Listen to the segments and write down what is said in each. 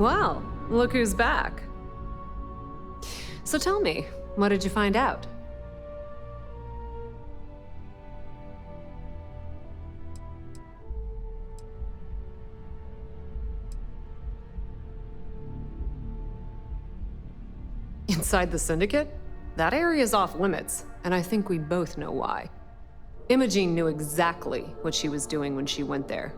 Well, look who's back. So tell me, what did you find out? Inside the Syndicate? That area's off limits, and I think we both know why. Imogene knew exactly what she was doing when she went there.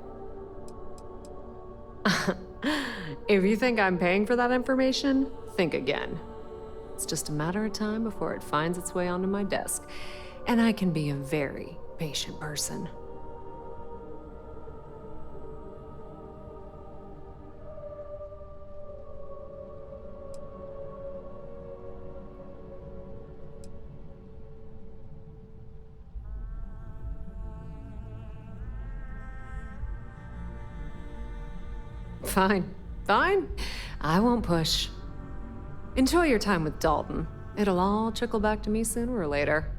If you think I'm paying for that information, think again. It's just a matter of time before it finds its way onto my desk, and I can be a very patient person. Fine. Fine. I won't push. Enjoy your time with Dalton. It'll all trickle back to me sooner or later.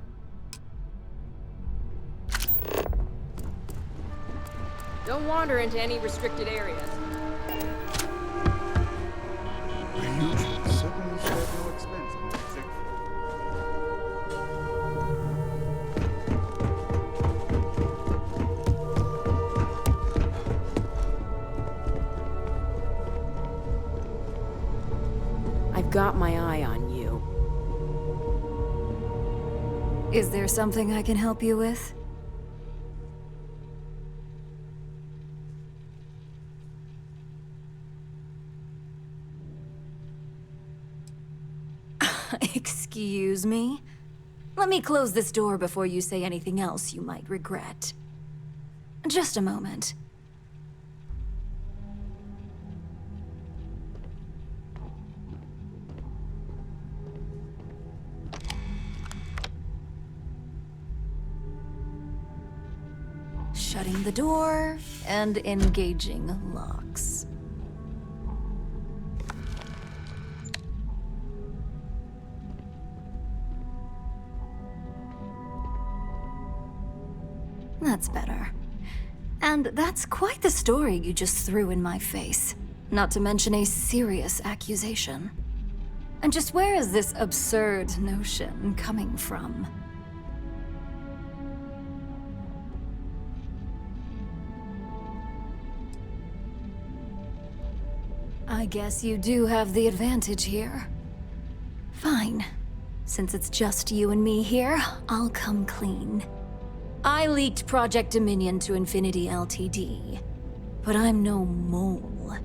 Don't wander into any restricted areas. Ryuji certainly shared no expense in the music. I've got my eye on you. Is there something I can help you with? Excuse me? Let me close this door before you say anything else you might regret. Just a moment. Shutting the door and engaging locks. That's better. And that's quite the story you just threw in my face. Not to mention a serious accusation. And just where is this absurd notion coming from? I guess you do have the advantage here. Fine. Since it's just you and me here, I'll come clean. I leaked Project Dominion to Infinity Ltd. But I'm no mole.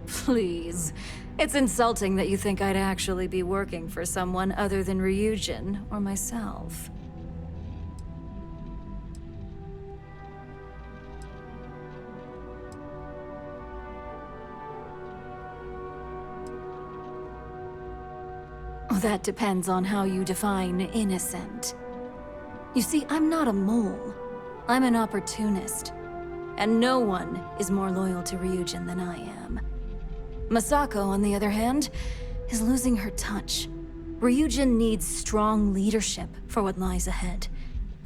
Please. It's insulting that you think I'd actually be working for someone other than Ryujin or myself. That depends on how you define innocent. You see, I'm not a mole. I'm an opportunist. And no one is more loyal to Ryujin than I am. Masako, on the other hand, is losing her touch. Ryujin needs strong leadership for what lies ahead.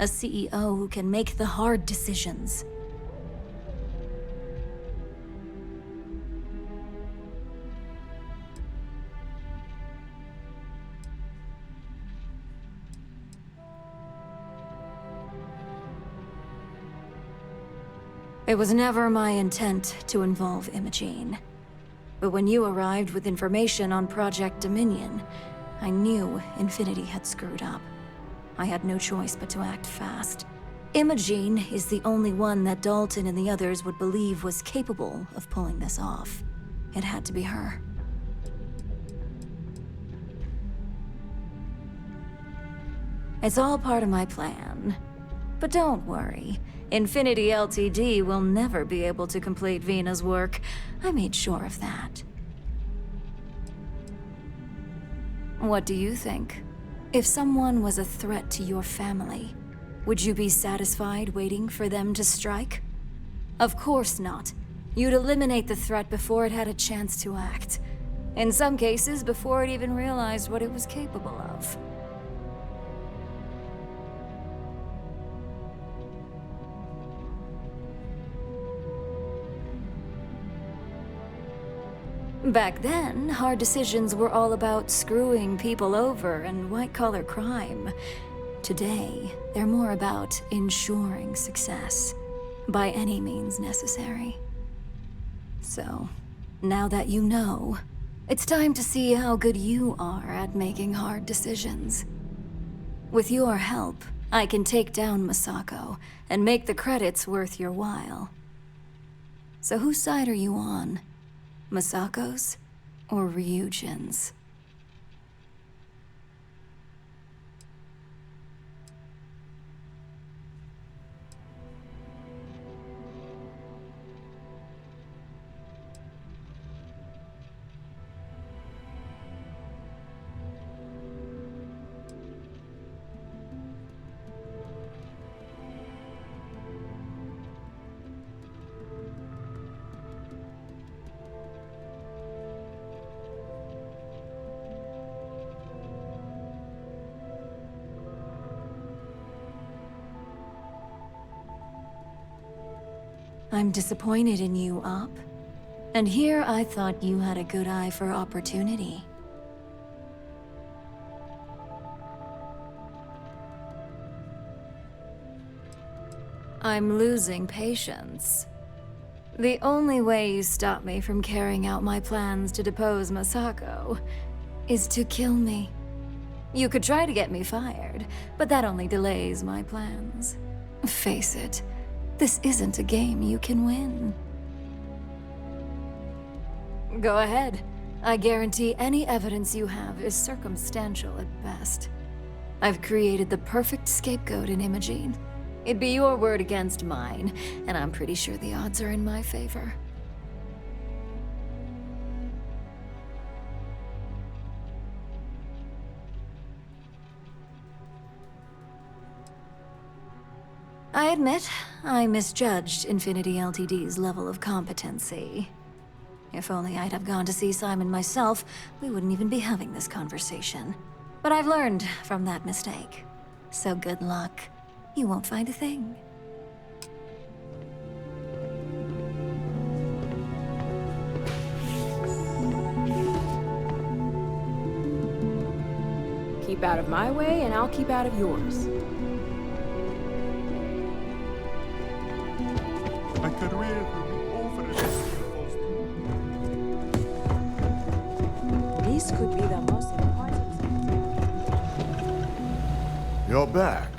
A CEO who can make the hard decisions. It was never my intent to involve Imogene. But when you arrived with information on Project Dominion, I knew Infinity had screwed up. I had no choice but to act fast. Imogene is the only one that Dalton and the others would believe was capable of pulling this off. It had to be her. It's all part of my plan. But don't worry. Infinity Ltd. will never be able to complete Vina's work. I made sure of that. What do you think? If someone was a threat to your family, would you be satisfied waiting for them to strike? Of course not. You'd eliminate the threat before it had a chance to act. In some cases, before it even realized what it was capable of. Back then, hard decisions were all about screwing people over and white-collar crime. Today, they're more about ensuring success, by any means necessary. So, now that you know, it's time to see how good you are at making hard decisions. With your help, I can take down Masako and make the credits worth your while. So whose side are you on? Masako's or Ryujin's? I'm disappointed in you, Op. And here I thought you had a good eye for opportunity. I'm losing patience. The only way you stop me from carrying out my plans to depose Masako is to kill me. You could try to get me fired, but that only delays my plans. Face it. This isn't a game you can win. Go ahead. I guarantee any evidence you have is circumstantial at best. I've created the perfect scapegoat in Imogene. It'd be your word against mine, and I'm pretty sure the odds are in my favor. I admit, I misjudged Infinity Ltd's level of competency. If only I'd have gone to see Simon myself, we wouldn't even be having this conversation. But I've learned from that mistake. So good luck. You won't find a thing. Keep out of my way, and I'll keep out of yours. My career will be over in This could be the most important thing. You're back.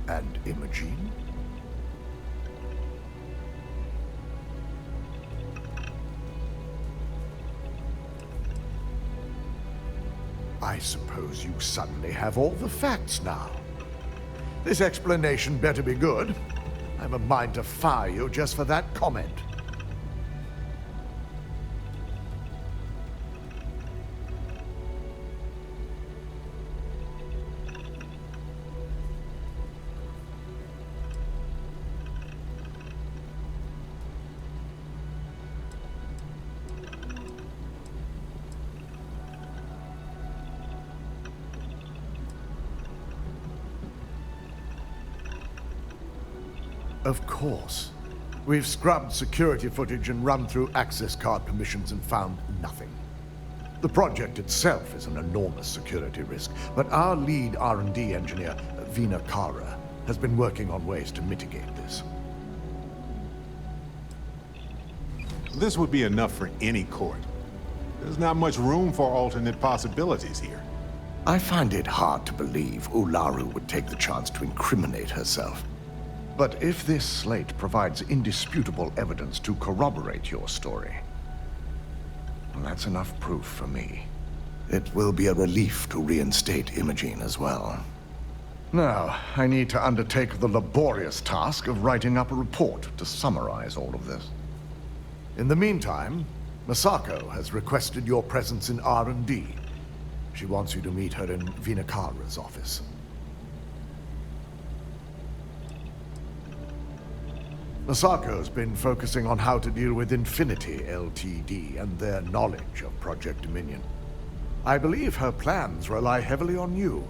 And Imogene? I suppose you suddenly have all the facts now. This explanation better be good. I have a mind to fire you just for that comment. Of course. We've scrubbed security footage and run through access card permissions and found nothing. The project itself is an enormous security risk, but our lead R&D engineer, Vina Kara, has been working on ways to mitigate this. This would be enough for any court. There's not much room for alternate possibilities here. I find it hard to believe Ularu would take the chance to incriminate herself. But if this slate provides indisputable evidence to corroborate your story, well, that's enough proof for me. It will be a relief to reinstate Imogene as well. Now, I need to undertake the laborious task of writing up a report to summarize all of this. In the meantime, Masako has requested your presence in R&D. She wants you to meet her in Vinakara's office. Masako's been focusing on how to deal with Infinity Ltd. And their knowledge of Project Dominion. I believe her plans rely heavily on you.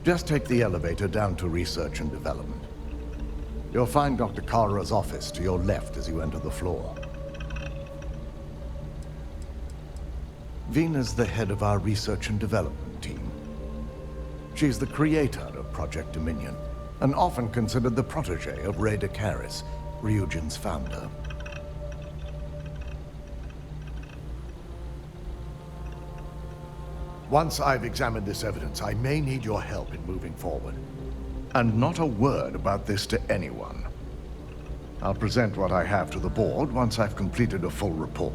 Just take the elevator down to research and development. You'll find Dr. Kara's office to your left as you enter the floor. Vina's the head of our research and development team. She's the creator of Project Dominion, and often considered the protege of Ray Decaris, Ryujin's founder. Once I've examined this evidence, I may need your help in moving forward. And not a word about this to anyone. I'll present what I have to the board once I've completed a full report.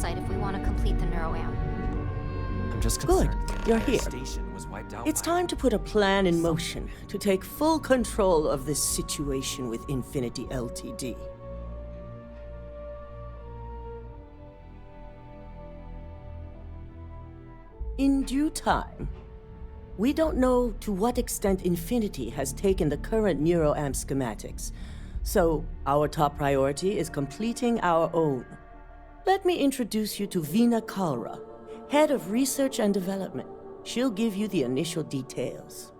If we want to complete the neuroamp. I'm just Good, concerned you're the here. station was wiped out It's by- time to put a plan in motion to take full control of this situation with Infinity Ltd. In due time. We don't know to what extent Infinity has taken the current neuroamp schematics, so our top priority is completing our own. Let me introduce you to Vina Kalra, head of research and development. She'll give you the initial details.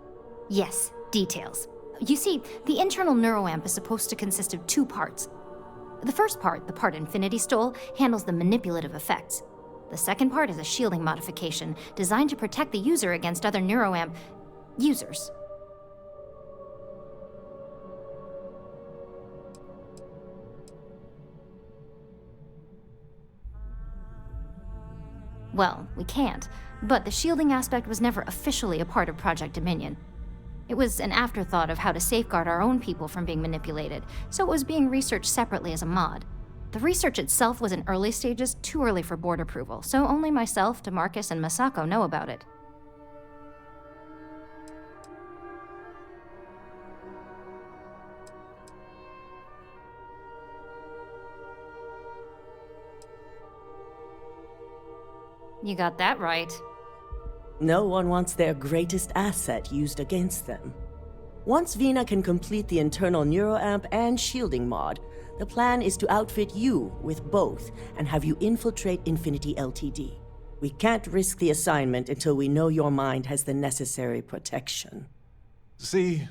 Yes, details. You see, the internal neuroamp is supposed to consist of two parts. The first part, the part Infinity stole, handles the manipulative effects. The second part is a shielding modification designed to protect the user against other neuroamp users. Well, we can't, but the shielding aspect was never officially a part of Project Dominion. It was an afterthought of how to safeguard our own people from being manipulated, so it was being researched separately as a mod. The research itself was in early stages, too early for board approval, so only myself, DeMarcus, and Masako know about it. You got that right. No one wants their greatest asset used against them. Once Vina can complete the internal neuroamp and shielding mod, the plan is to outfit you with both and have you infiltrate Infinity Ltd. We can't risk the assignment until we know your mind has the necessary protection. See,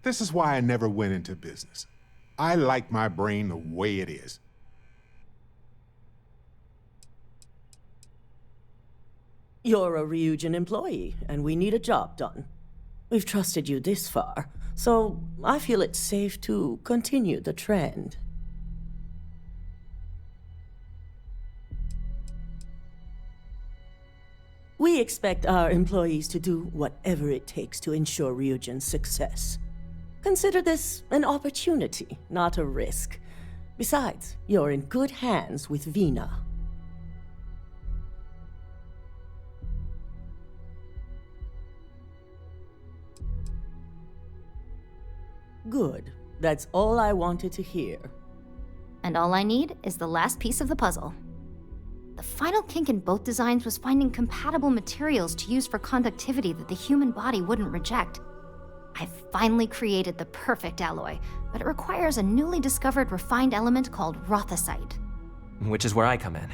this is why I never went into business. I like my brain the way it is. You're a Ryujin employee, and we need a job done. We've trusted you this far, so I feel it's safe to continue the trend. We expect our employees to do whatever it takes to ensure Ryujin's success. Consider this an opportunity, not a risk. Besides, you're in good hands with Vina. Good. That's all I wanted to hear. And all I need is the last piece of the puzzle. The final kink in both designs was finding compatible materials to use for conductivity that the human body wouldn't reject. I've finally created the perfect alloy, but it requires a newly discovered refined element called rothosite. Which is where I come in.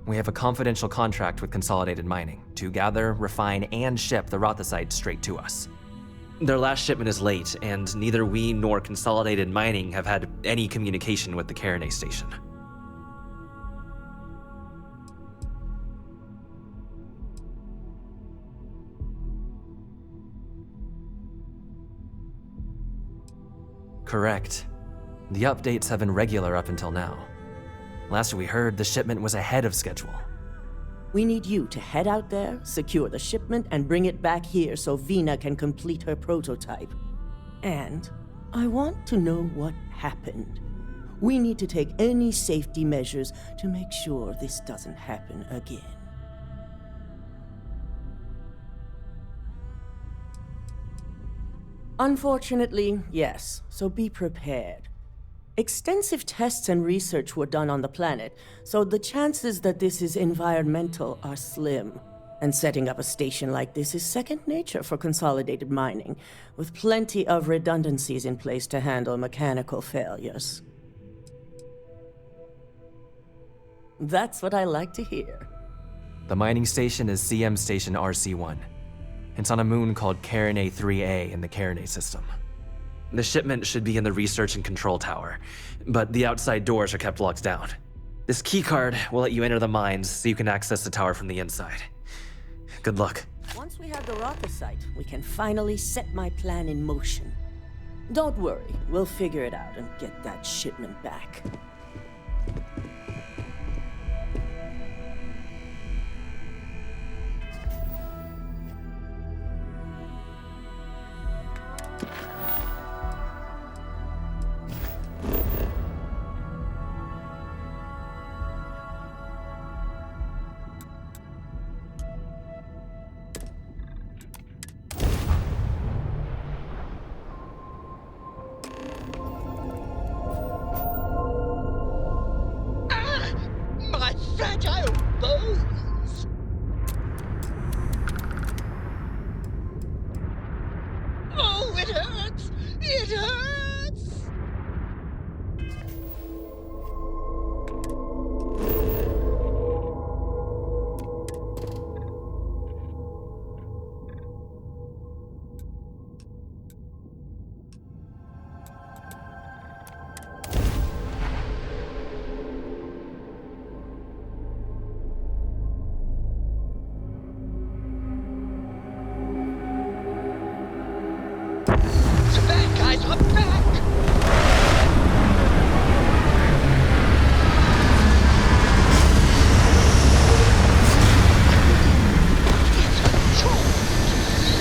We have a confidential contract with Consolidated Mining to gather, refine, and ship the rothosite straight to us. Their last shipment is late, and neither we nor Consolidated Mining have had any communication with the Carinay station. Correct. The updates have been regular up until now. Last we heard, the shipment was ahead of schedule. We need you to head out there, secure the shipment, and bring it back here so Vina can complete her prototype. And I want to know what happened. We need to take any safety measures to make sure this doesn't happen again. Unfortunately, yes, so be prepared. Extensive tests and research were done on the planet, so the chances that this is environmental are slim. And setting up a station like this is second nature for consolidated mining, with plenty of redundancies in place to handle mechanical failures. That's what I like to hear. The mining station is CM Station RC-1. It's on a moon called Carinae 3A in the Carinae system. The shipment should be in the research and control tower, but the outside doors are kept locked down. This keycard will let you enter the mines so you can access the tower from the inside. Good luck. Once we have the rocket site, we can finally set my plan in motion. Don't worry, we'll figure it out and get that shipment back. My fragile bones! Oh, it hurts! It hurts! The bad guys are back! It's a chore to see.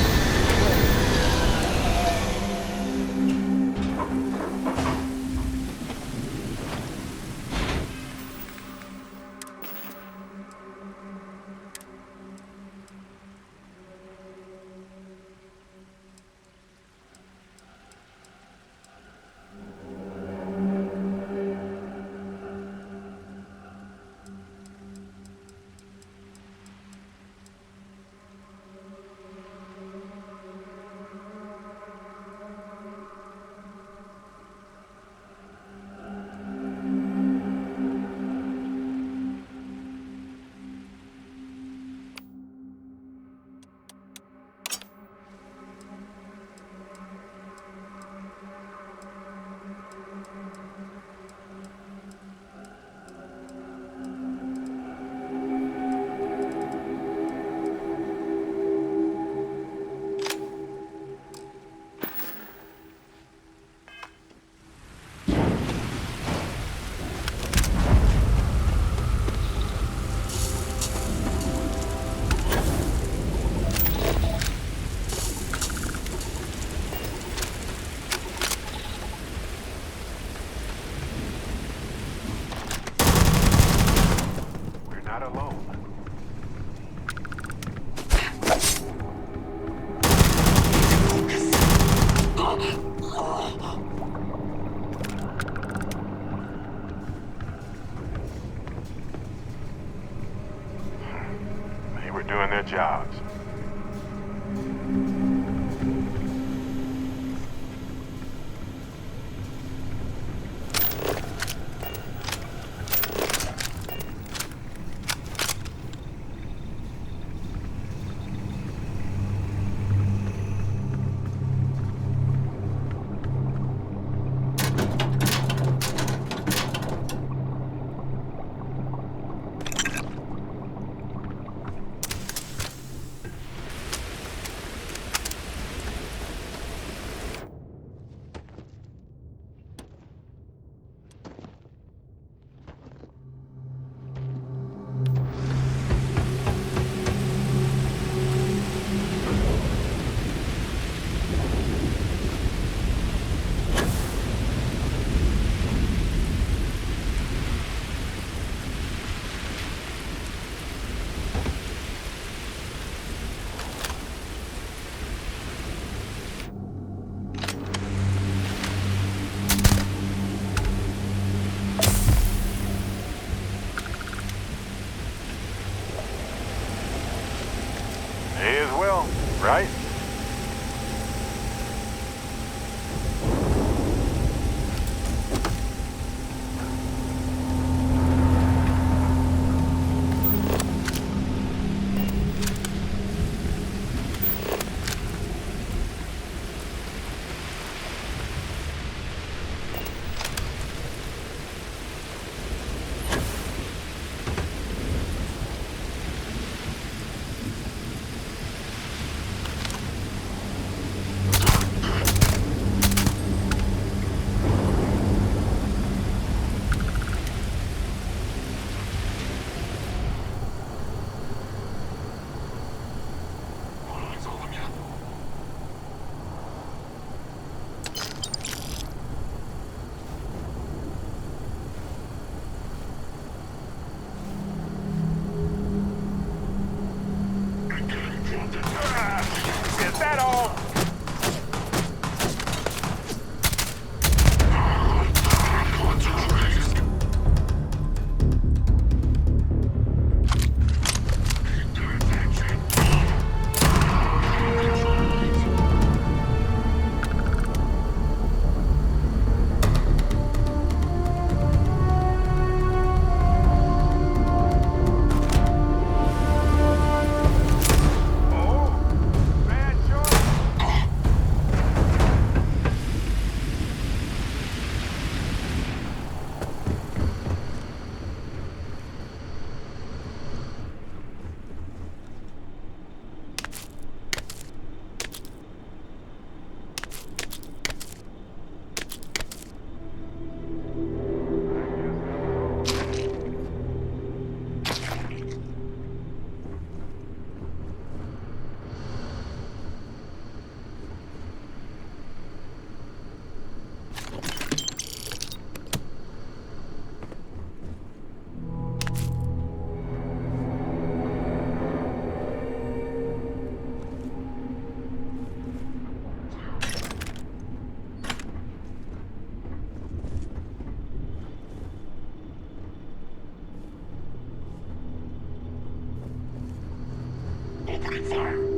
We're not alone. They were doing their jobs. right? Is that all? Opening fire.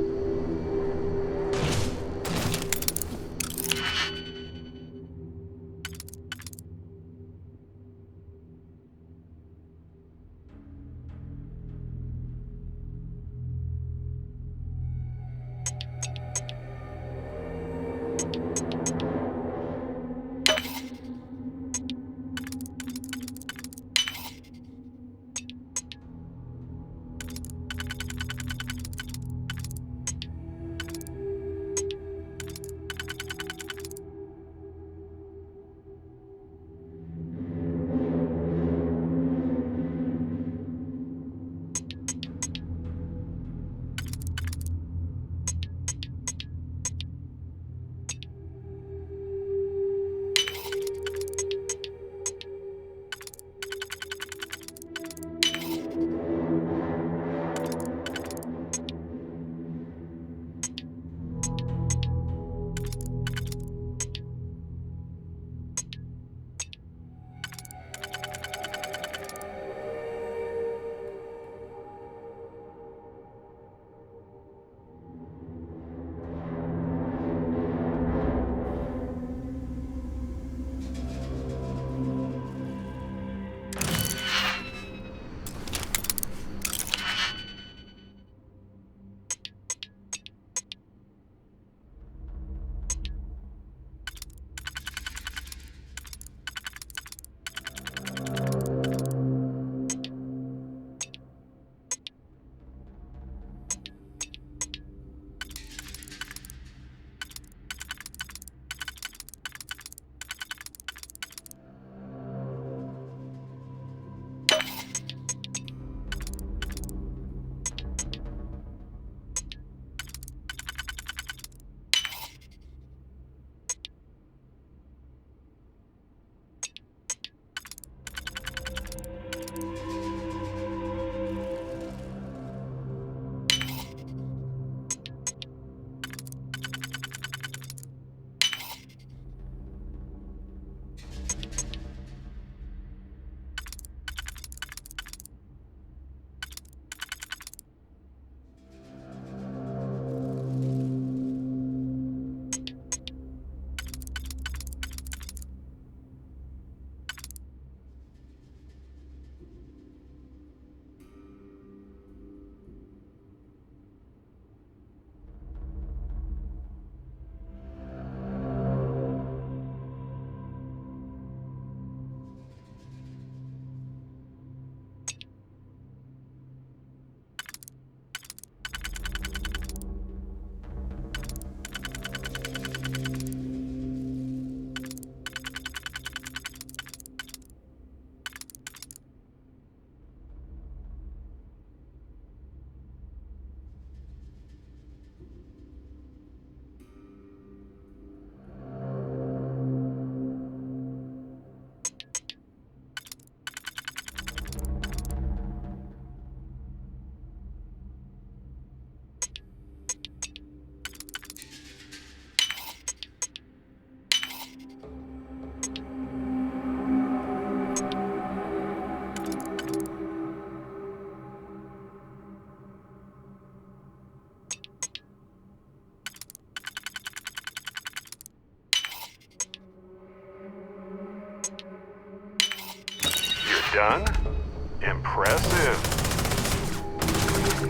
Impressive.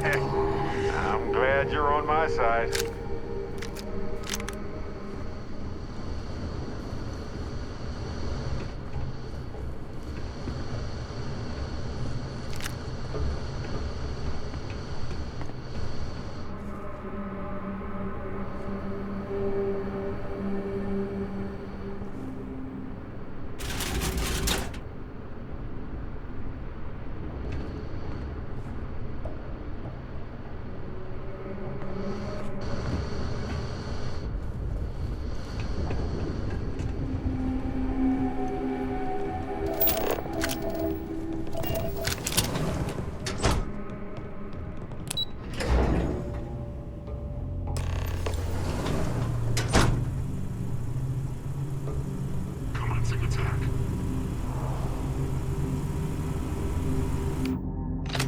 I'm glad you're on my side.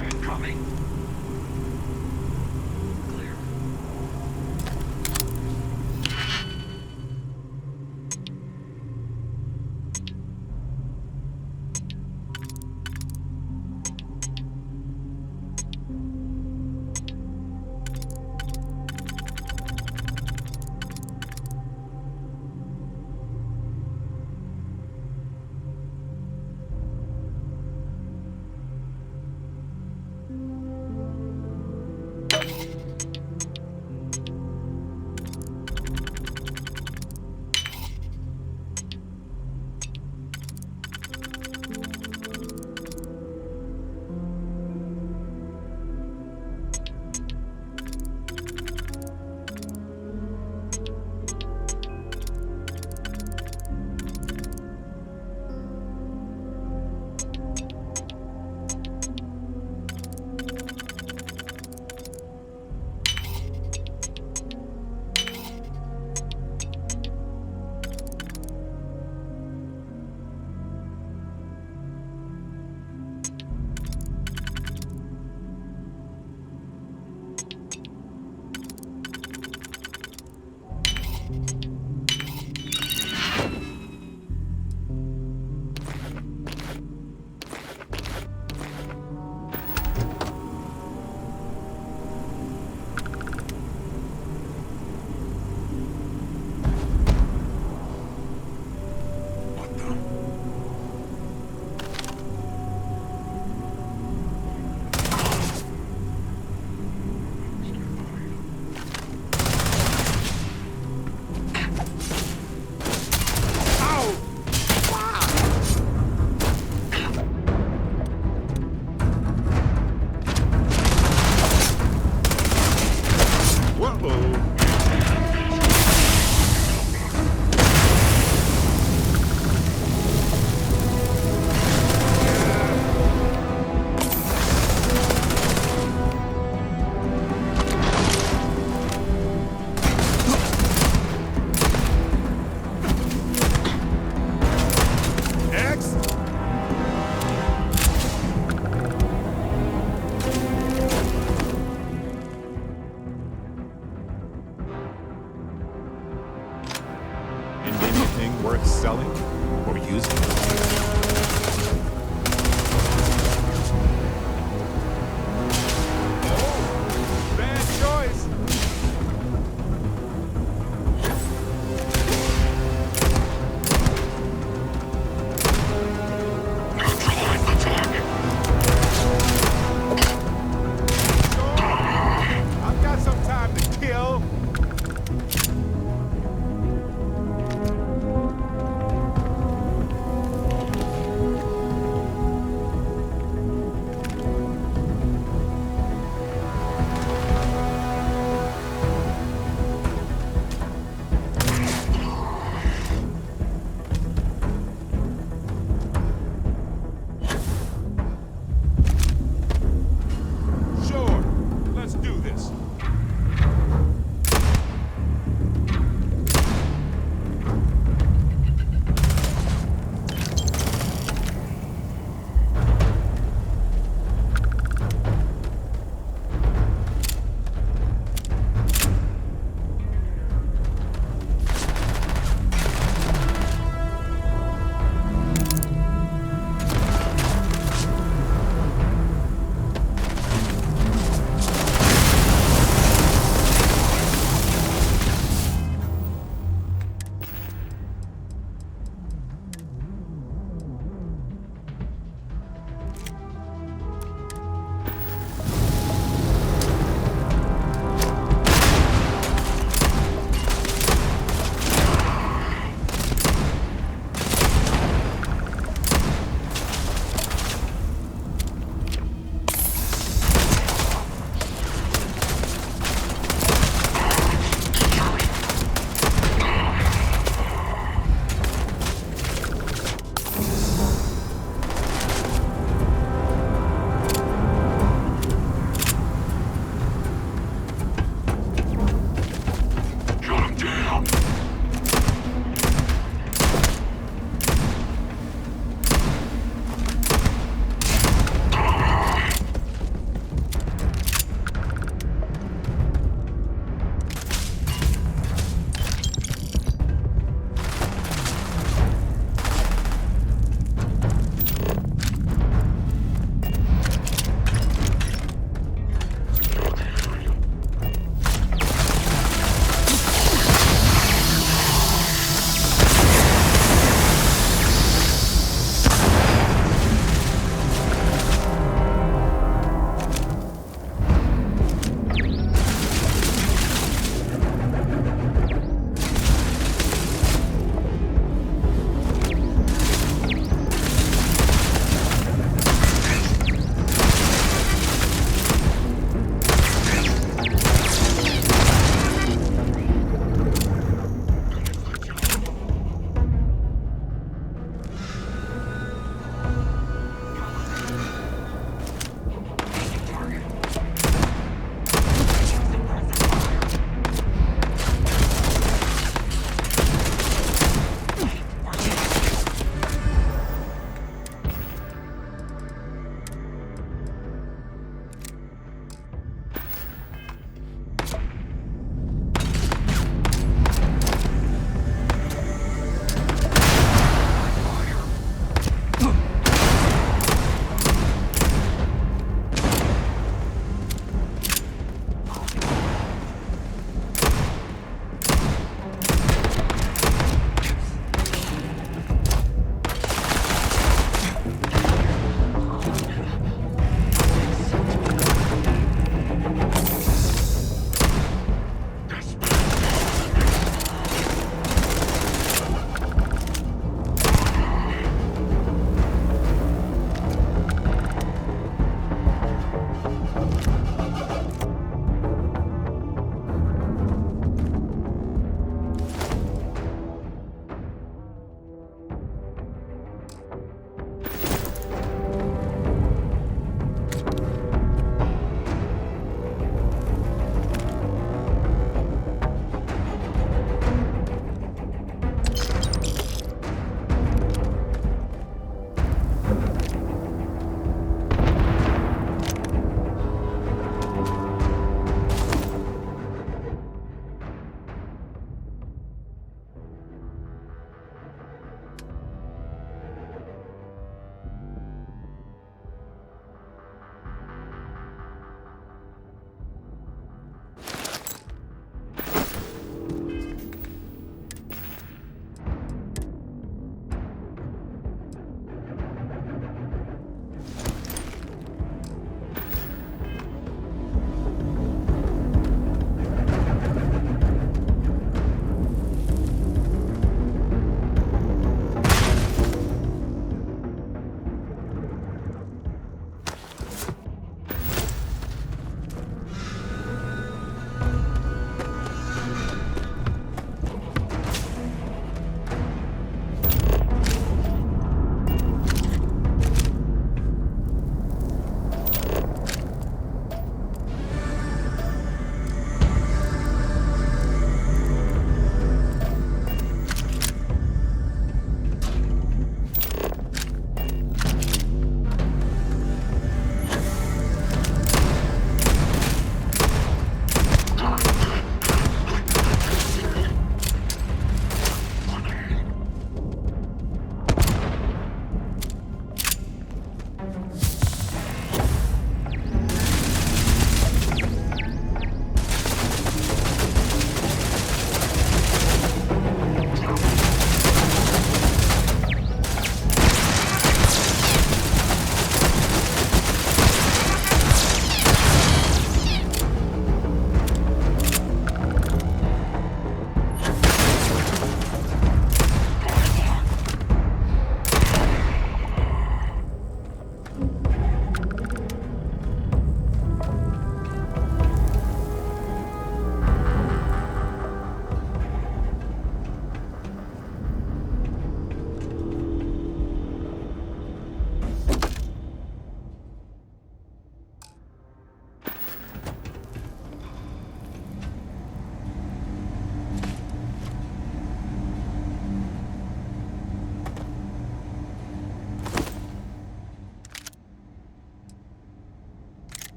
Incoming.